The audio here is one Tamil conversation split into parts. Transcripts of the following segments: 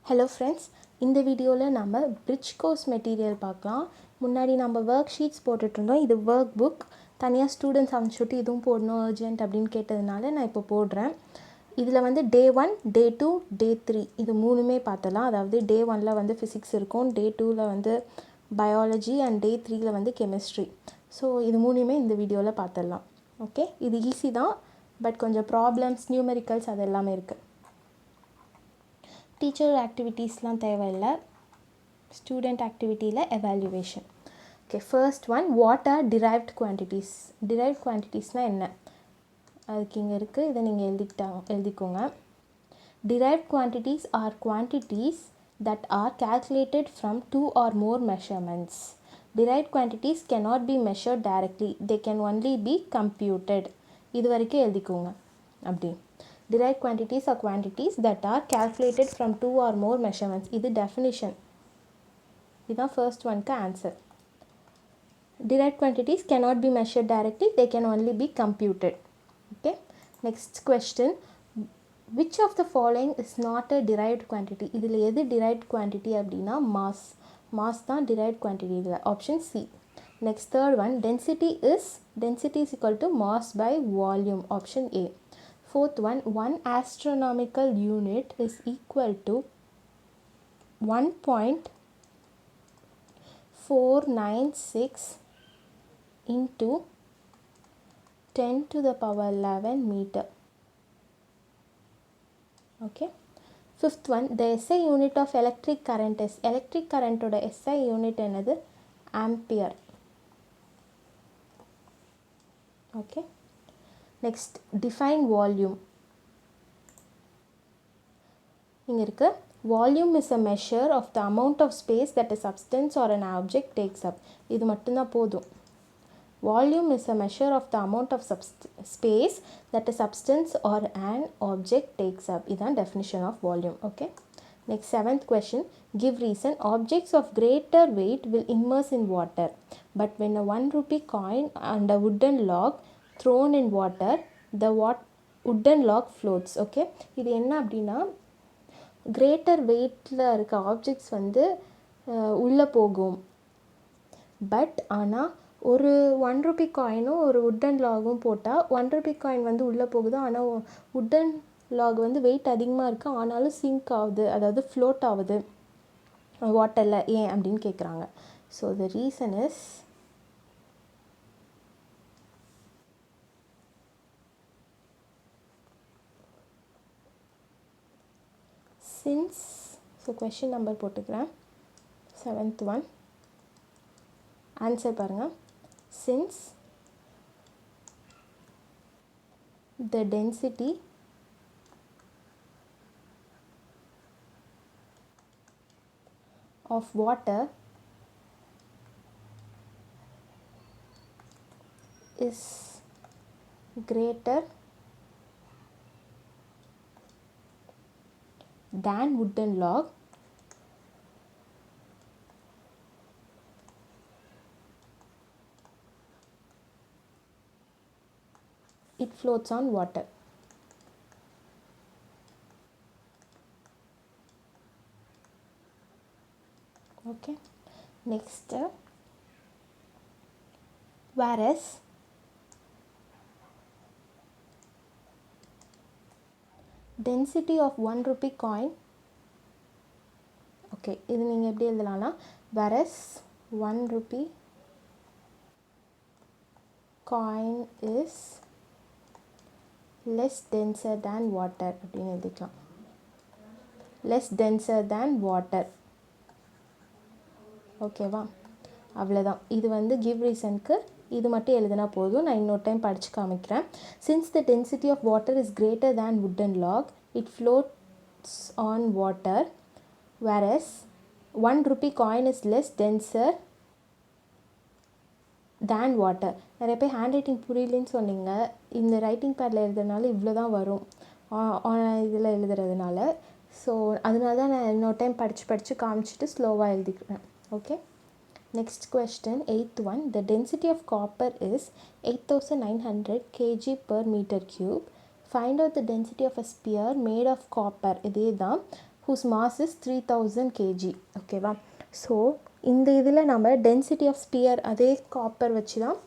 ஹலோ ஃப்ரெண்ட்ஸ், இந்த வீடியோவில் நம்ம பிரிட்ஜ் கோர்ஸ் மெட்டீரியல் பார்க்கலாம். முன்னாடி நம்ம ஒர்க் ஷீட்ஸ் போட்டுட்ருந்தோம். இது ஒர்க் புக் தனியாக ஸ்டூடெண்ட்ஸ் அனுப்பிச்சுட்டு இதுவும் போடணும் அர்ஜென்ட் அப்படின்னு கேட்டதுனால நான் இப்போ போடுறேன். இதில் வந்து டே 1, டே 2, டே 3 இது மூணுமே பார்த்தலாம். அதாவது டே 1ல் வந்து ஃபிசிக்ஸ் இருக்கும், டே 2ல் வந்து பயாலஜி அண்ட் டே 3ல் வந்து கெமிஸ்ட்ரி. ஸோ இது மூணுமே இந்த வீடியோவில் பார்த்துடலாம். ஓகே, இது ஈஸி தான், பட் கொஞ்சம் ப்ராப்ளம்ஸ் நியூமெரிக்கல்ஸ் அது எல்லாமே இருக்குது. டீச்சர் ஆக்டிவிட்டீஸ்லாம் தேவையில்லை. ஸ்டூடெண்ட் ஆக்டிவிட்டியில் evaluation. Okay, first one, what are derived quantities. Derived குவான்டிட்டிஸ்னால் என்ன? அதுக்கு இங்கே இருக்குது, இதை நீங்கள் எழுதிக்கோங்க. Derived quantities are quantities that are calculated from 2 or more measurements. Derived quantities cannot be measured directly. They can only be computed. இது வரைக்கும் எழுதிக்கோங்க. அப்படி derived quantities are quantities that are calculated from 2 or more measurements. இது definition. இதுதான் first oneக்கு answer. Derived quantities cannot be measured directly. They can only be computed. Okay. Next question. Which of the following is not a derived quantity? இதில் எது derived quantity அப்படின்னா mass. Mass தான் derived quantity இதில். Option C. Next third one, density is equal to mass by volume. Option A. Fourth one astronomical unit is equal to 1.496 into 10 to the power 11 meter. Okay. Fifth one, the SI unit of electric current is, electric current oda SI unit என்னது? Ampere. Okay. Next, define volume. இங்க இருக்கு, volume is a measure of the amount of space that a substance or an object takes up. இது மட்டும்தான் போதும். Volume is a measure of the amount of space that a substance or an object takes up. இதான் definition of volume. Okay. Next, seventh question. Give reason. Objects of greater weight will immerse in water. But when a 1 rupee coin and a wooden log thrown in water, the wooden log floats. Okay. இது என்ன அப்படின்னா, greater weightல இருக்க ஆப்ஜெக்ட்ஸ் வந்து உள்ளே போகும். பட் ஆனால் ஒரு 1 ரூபி காயினும் ஒரு உட்டன் லாகும் போட்டால் 1 ரூபி காயின் வந்து உள்ளே போகுது, ஆனால் உட்டன் லாக் வந்து வெயிட் அதிகமாக இருக்குது, ஆனாலும் சிங்க் ஆகுது, அதாவது ஃப்ளோட் ஆகுது வாட்டரில். ஏன் அப்படின்னு கேட்குறாங்க. So the reason is, since, so question number போட்டுக்கிறேன், 7th one. ஆன்சர் பாருங்கள். Since the density of water is greater than wooden log, it floats on water. Okay. Next, whereas density of 1 rupee coin, okay, இது நீங்கள் எப்படி எழுதலாம்னா, whereas 1 rupee coin is less denser than water அப்படின்னு எழுதிக்கலாம். less denser than water. ஓகேவா? அவ்வளோதான். இது வந்து கிவ் ரீசனுக்கு இது மட்டும் எழுதினா போதும். நான் இன்னொரு டைம் படித்து காமிக்கிறேன். Since the density of water is greater than wooden log, it floats on water, whereas 1 rupee coin is less denser than water. நிறைய பேர் ஹேண்ட் ரைட்டிங் புரியலன்னு சொன்னீங்க. இந்த ரைட்டிங் பேடில் எழுதுறதுனால இவ்வளோ தான் வரும் இதில் எழுதுறதுனால. ஸோ அதனால தான் நான் இன்னொரு டைம் படித்து காமிச்சிட்டு ஸ்லோவாக எழுதிக்கிறேன். Okay. Next question, 8th one. The density of copper is 8900 kg per meter cube. Find out the density of a sphere made of copper. இதே தான் whose mass is 3000 kg. ஓகேவா? ஸோ இந்த இதில் நம்ம டென்சிட்டி ஆஃப் ஸ்பியர் அதே காப்பர் வச்சு தான்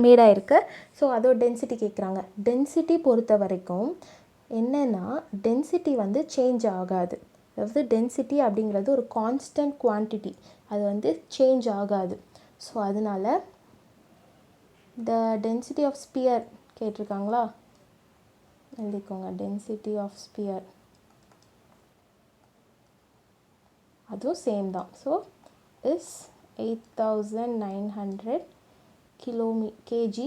மேடாக இருக்கு. ஸோ அதோட டென்சிட்டி கேட்குறாங்க. டென்சிட்டி பொறுத்த வரைக்கும் என்னென்னா டென்சிட்டி வந்து சேஞ்ச் ஆகாது. அதாவது டென்சிட்டி அப்படிங்கிறது ஒரு கான்ஸ்டன்ட் குவான்டிட்டி, அது வந்து சேஞ்ச் ஆகாது. ஸோ அதனால் த டென்சிட்டி ஆஃப் ஸ்பியர் கேட்டிருக்காங்களா, எழுதிக்கோங்க. டென்சிட்டி ஆஃப் ஸ்பியர் அதுவும் சேம் தான். So is 8900 kg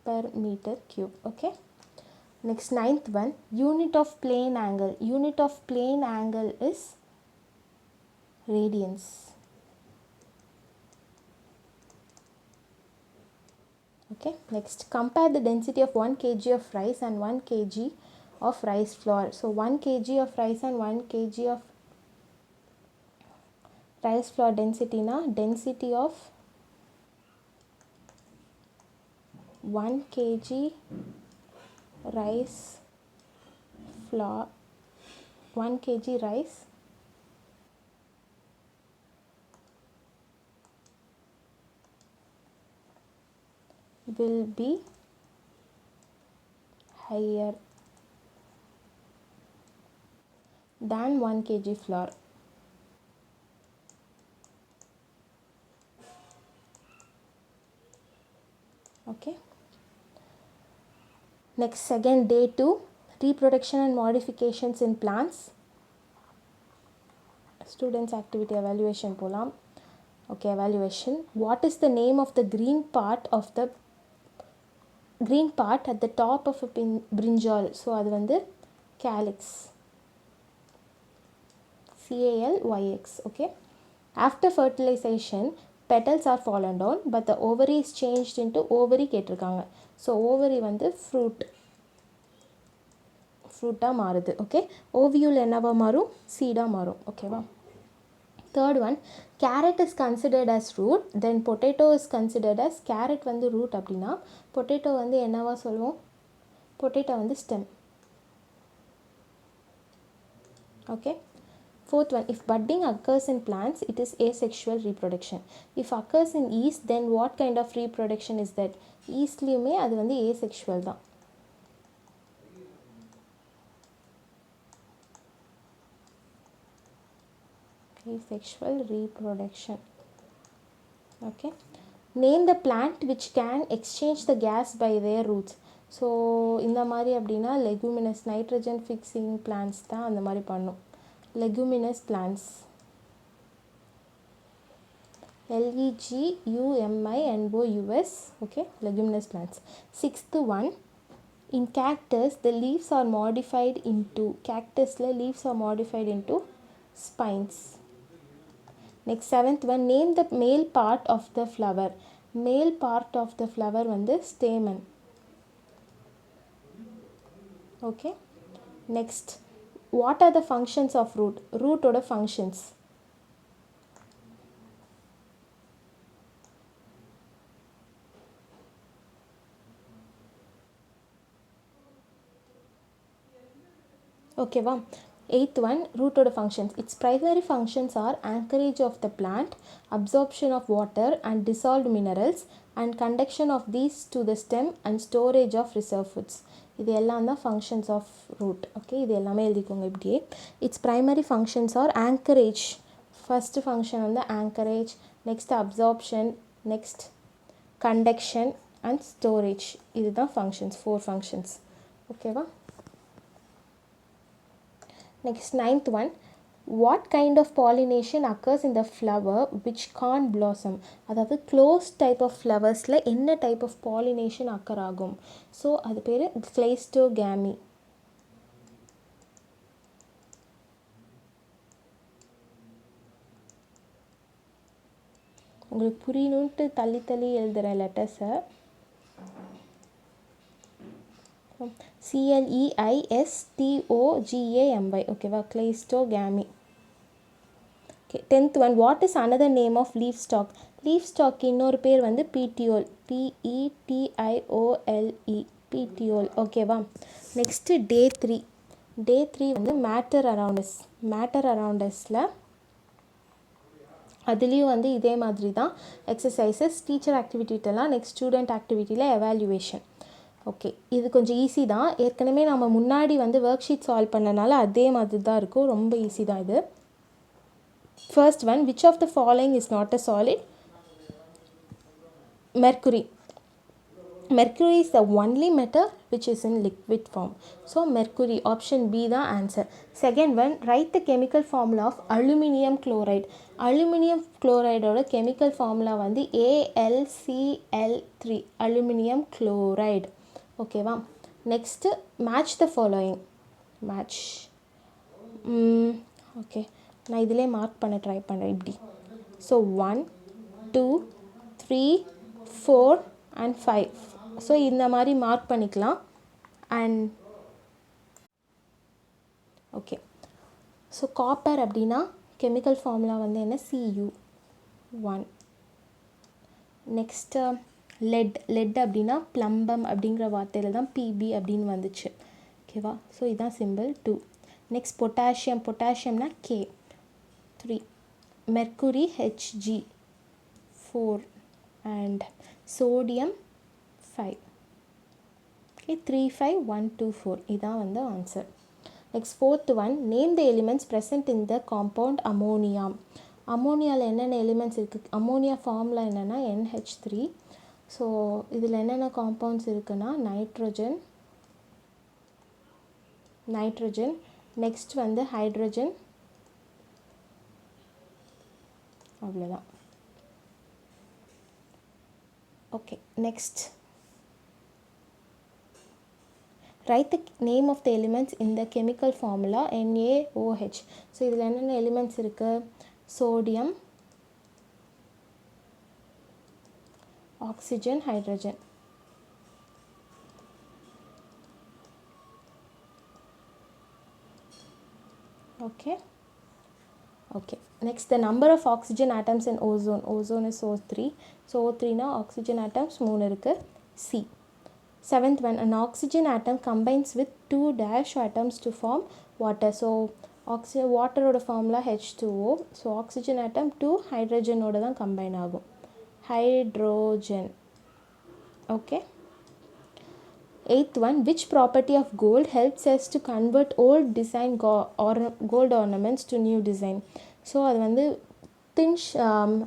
per meter cube. Okay. Next, 9th one, unit of plane angle. Unit of plane angle is radians. Okay. Next, compare the density of 1 kg of rice and 1 kg of rice flour. So 1 kg of rice and 1 kg of rice flour density na density of 1 kg rice flour, 1 kg rice will be higher than 1 kg flour. Okay. Next, second, day 2, reproduction and modifications in plants. Students activity evaluation போலாம். Okay, evaluation. What is the name of the green part at the top of a brinjal? So அது வந்து calyx, CALYX. Okay. After fertilization, petals are fallen down but the ovary is changed into ovary கேட்டிருக்காங்க. ஸோ ஓவரி வந்து ஃப்ரூட்டாக மாறுது. ஓகே, ஓவியூல் என்னவாக மாறும்? சீடாக மாறும். ஓகேவா? Third one, carrot is considered as root, then potato is considered as, carrot வந்து ரூட் அப்படின்னா பொட்டேட்டோ வந்து என்னவா சொல்லுவோம்? பொட்டேட்டோ வந்து stem. Okay. Fourth one, if budding occurs in plants, it is asexual reproduction. If occurs in yeast, then what kind of reproduction is that? Yeastலையுமே அது வந்து asexual தான். Asexual reproduction. Okay. Name the plant which can exchange the gas by their roots. So இந்த மாதிரி அப்படின்னா leguminous, nitrogen fixing plants தான் அந்த மாதிரி பண்ணும். Leguminous plants. LEGUMINOUS. Okay, leguminous plants. Sixth one, in cactus the leaves are modified into, cactusல leaves are modified into spines. Next, seventh one, name the male part of the flower. Male part of the flower வந்து stamen. Okay. Next, what are the functions of root? Root ஓட functions. ஓகேவா? Eighth one, root ஓட functions. Its primary functions are anchorage of the plant, absorption of water and dissolved minerals, and conduction of these to the stem and storage of reserve foods. இது எல்லாம் தான் functions of root. ஓகே, இது எல்லாமே எழுதிக்கோங்க இப்படியே. Its primary functions are anchorage. First function வந்து anchorage, next absorption, next conduction and storage. இதுதான் functions, 4 functions. ஓகேவா? Next, ninth one, what kind of pollination occurs in the flower which can't blossom? அதாவது closed type of flowersல என்ன type of pollination occur ஆகும்? ஸோ அது பேர் cleistogamy. உங்களுக்கு புரியணுன்ட்டு தள்ளி தள்ளி எழுதுகிறேன் லெட்டர்ஸை. CLEISTOGAMY. ஓகேவா? cleistogamy. Okay. 10th one, what is another name of leaf stalk? Leaf stalk இன்னொரு பேர் வந்து petiole. PETIOLE. petiole. ஓகேவா? நெக்ஸ்ட்டு day 3, டே 3 வந்து மேட்டர் அரவுண்ட் அஸில் அதுலேயும் வந்து இதே மாதிரி தான் எக்ஸசைசஸ், டீச்சர் ஆக்டிவிட்டிட்டெல்லாம் நெக்ஸ்ட் ஸ்டூடெண்ட் ஆக்டிவிட்டியில் எவால்யூவேஷன். ஓகே, இது கொஞ்சம் ஈஸி தான். ஏற்கனவே நம்ம முன்னாடி வந்து ஒர்க் ஷீட் சால்வ் பண்ணனால அதே மாதிரி தான் இருக்கும், ரொம்ப ஈஸி தான் இது. First one, which of the following is not a solid? Mercury. Mercury is the only metal which is in liquid form. So mercury, option B the answer. Second one, write the chemical formula of aluminium chloride. Aluminium chloride oda chemical formula வந்து AlCl3, aluminium chloride. Okay va? Next, match the following. Match. Okay, நான் இதிலே மார்க் பண்ண ட்ரை பண்ணுறேன் இப்படி. So 1, 2, 3, 4 and 5. ஸோ இந்த மாதிரி மார்க் பண்ணிக்கலாம். அண்ட் ஓகே, ஸோ காப்பர் அப்படின்னா கெமிக்கல் ஃபார்முலா வந்து என்ன? Cu1. நெக்ஸ்ட்டு லெட் அப்படின்னா ப்ளம்பம் அப்படிங்கிற வார்த்தையில் தான் Pb அப்படின்னு வந்துச்சு. ஓகேவா? ஸோ இதுதான் சிம்பிள் 2. நெக்ஸ்ட் பொட்டாசியம்னா K3. Mercury Hg 4 and sodium 5. Okay, 3, 5, 1, 2, 4. இதான் வந்து answer. Next fourth one, name the elements present in the compound ammonia. அமோனியாவில் என்னென்ன எலிமெண்ட்ஸ் இருக்குது? அமோனியா ஃபார்முலா என்னென்னா NH3. ஸோ இதில் என்னென்ன காம்பவுண்ட்ஸ் இருக்குன்னா நைட்ரோஜன், நெக்ஸ்ட் வந்து ஹைட்ரோஜன், அவ்வளோதான். Okay, next, write the name of the elements in the chemical formula NaOH. So இதில் என்னென்ன எலிமெண்ட்ஸ் இருக்குது? Sodium, oxygen, hydrogen. Okay. Next, the number of oxygen atoms in ozone. Ozone is O3. So O3 na oxygen atoms 3 இருக்கு. C. Seventh one, an oxygen atom combines with 2 dash atoms to form water. So water oda formula H2O. So oxygen atom 2 hydrogen oda தான் combine ஆகும். Hydrogen. Okay. Eighth one, which property of gold helps us to convert old design gold ornaments to new design? So அது வந்து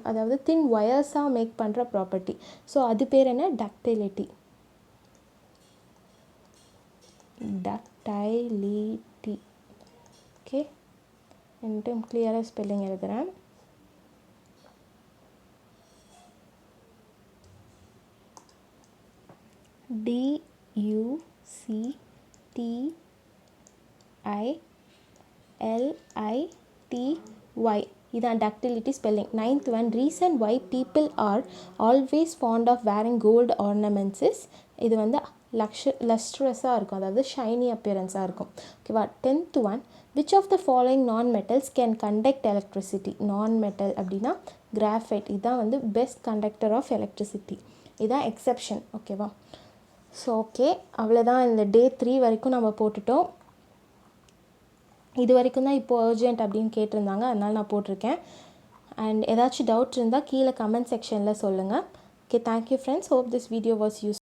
அதாவது தின் ஒயர்ஸாக மேக் பண்ணுற ப்ராப்பர்ட்டி. ஸோ அது பேர் என்ன? டக்டைலிட்டி. ஓகே, என்கிட்ட கிளியராக ஸ்பெல்லிங் எழுதுகிறேன். DUCTILITY. இதான் ductility spelling. Ninth one, reason why people are always fond of wearing gold ornaments is. இது வந்து லஸ்ட்ரஸாக இருக்கும், அதாவது ஷைனி அப்பியரன்ஸாக இருக்கும். ஓகேவா? Tenth one, which of the following non metals can conduct electricity. Non metal அப்படின்னா கிராஃபைட். இதுதான் வந்து பெஸ்ட் கண்டக்டர் ஆஃப் எலக்ட்ரிசிட்டி. இதுதான் எக்ஸெப்ஷன். ஓகேவா? ஸோ ஓகே, அவ்வளோதான். இந்த டே 3 வரைக்கும் நம்ம போட்டுட்டோம். இது வரைக்கும் தான் இப்போது அர்ஜென்ட் அப்படின்னு கேட்டிருந்தாங்க, அதனால் நான் போட்டிருக்கேன். அண்ட் ஏதாச்சும் டவுட் இருந்தால் கீழே கமெண்ட் செக்ஷனில் சொல்லுங்கள். Okay, thank you friends. Hope this video was use.